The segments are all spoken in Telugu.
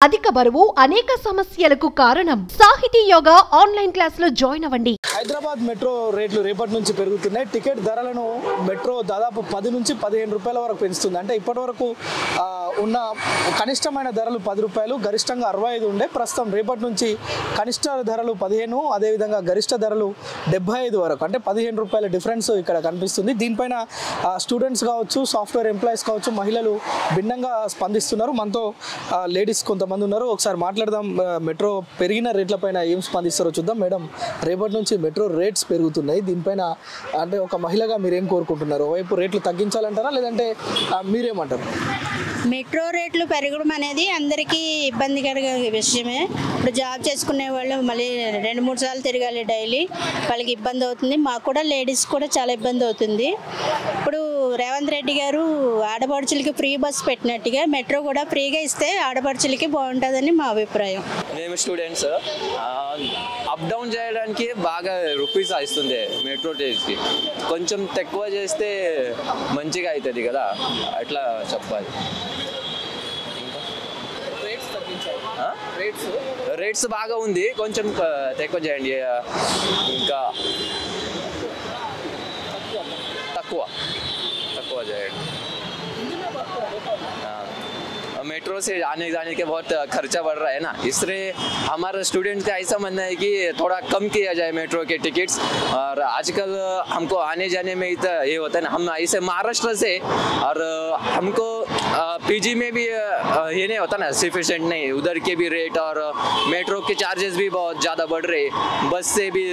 అధిక బరువు అనేక సమస్యలకు కారణం. సాహితీ యోగా ఆన్లైన్ క్లాసులో జాయిన్ అవ్వండి. హైదరాబాద్ మెట్రో రేట్లు రేపటి నుంచి పెరుగుతున్నాయి. టికెట్ ధరలను మెట్రో దాదాపు 10 నుంచి 15 రూపాయల వరకు పెంచుతుంది. అంటే ఇప్పటివరకు ఉన్న కనిష్టమైన ధరలు 10 రూపాయలు, గరిష్టంగా 65 ఉండే. ప్రస్తుతం రేపటి నుంచి కనిష్ట ధరలు 15, అదేవిధంగా గరిష్ట ధరలు 75 వరకు, అంటే 15 రూపాయల డిఫరెన్స్ ఇక్కడ కనిపిస్తుంది. దీనిపైన స్టూడెంట్స్ కావచ్చు, సాఫ్ట్వేర్ ఎంప్లాయీస్ కావచ్చు, మహిళలు భిన్నంగా స్పందిస్తున్నారు. మనతో లేడీస్ కొంతమంది ఉన్నారు. ఒకసారి మాట్లాడదాం. మెట్రో పెరిగిన రేట్లపైన ఏం స్పందిస్తారో చూద్దాం. మేడం, రేపటి నుంచి మెట్రో రేట్స్ పెరుగుతున్నాయి. దీనిపైన అంటే ఒక మహిళగా మీరేం కోరుకుంటున్నారు? వైపు రేట్లు తగ్గించాలంటారా, లేదంటే మీరేమంటారు? మెట్రో రేట్లు పెరగడం అనేది అందరికీ ఇబ్బందికర విషయమే. ఇప్పుడు జాబ్ చేసుకునే వాళ్ళు మళ్ళీ 2-3 సార్లు తిరగాలి డైలీ, వాళ్ళకి ఇబ్బంది అవుతుంది. మాకు కూడా లేడీస్ కూడా చాలా ఇబ్బంది అవుతుంది. ఇప్పుడు రేవంత్ రెడ్డి గారు ఆడపడుచులకి ఫ్రీ బస్ పెట్టినట్టుగా మెట్రో కూడా ఫ్రీగా ఇస్తే ఆడపడుచులకి బాగుంటుందని మా అభిప్రాయం. మేము స్టూడెంట్స్ అప్ డౌన్ చేయడానికి బాగా రూపీస్ ఇస్తుంది మెట్రో కి. కొంచెం తక్కువ చేస్తే మంచిగా అవుతుంది కదా, అట్లా చెప్పాలి. రేట్స్ బాగా ఉంది, కొంచెం తక్కువ చేయండి. ఇంకా తక్కువ చేయండి. मेट्रो से आने जाने के बहुत खर्चा बढ़ रहा है ना, इसलिए हमारे स्टूडेंट का ऐसा मानना है कि थोड़ा कम किया जाए मेट्रो के टिकट्स. और आजकल हमको आने जाने में इतना ये होता है ना, हम ऐसे महाराष्ट्र से, और हमको पीजी में भी ये नहीं होता ना सफिशिएंट नहीं, उधर के भी रेट और मेट्रो के चार्जेस भी बहुत ज़्यादा बढ़ रहे. बस से भी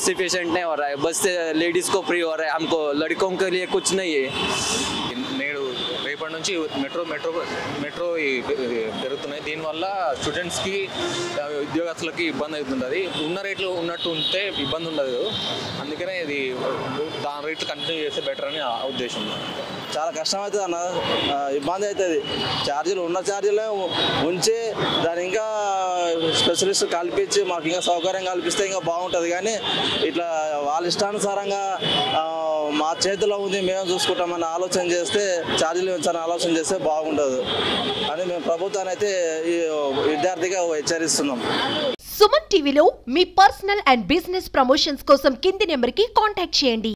सफिशिएंट नहीं हो रहा है, बस से लेडीज़ को फ्री हो रहा है, हमको लड़कों के लिए कुछ नहीं है. రేపటి నుంచి మెట్రో పెరుగుతున్నాయి. దీనివల్ల స్టూడెంట్స్కి, ఉద్యోగస్తులకి ఇబ్బంది అవుతుంటుంది. ఉన్న రేట్లు ఉన్నట్టు ఉంటే ఇబ్బంది ఉండదు. అందుకనే ఇది దాని రేట్లు కంటిన్యూ చేస్తే బెటర్ అని ఉద్దేశం. చాలా కష్టం అవుతుంది అన్న, ఇబ్బంది అవుతుంది. ఛార్జీలు ఉన్న ఛార్జీలే ఉంచి దాని ఇంకా స్పెషలిస్ట్ కల్పించి మాకు ఇంకా సౌకర్యం కల్పిస్తే ఇంకా బాగుంటుంది. కానీ ఇట్లా వాళ్ళ ఇష్టానుసారంగా మా చేతిలో ఉంది మేము చూసుకుంటామని ఆలోచన చేస్తే, ఛార్జీలు పెంచాలని ఆలోచన చేస్తే బాగుండదు అని మేము ప్రభుత్వాన్ని అయితే ఈ విద్యార్థిగా హెచ్చరిస్తున్నాం. సుమన్ టీవీలో మీ పర్సనల్ అండ్ బిజినెస్ ప్రమోషన్స్ కోసం కింది నెంబర్కి కాంటాక్ట్ చేయండి.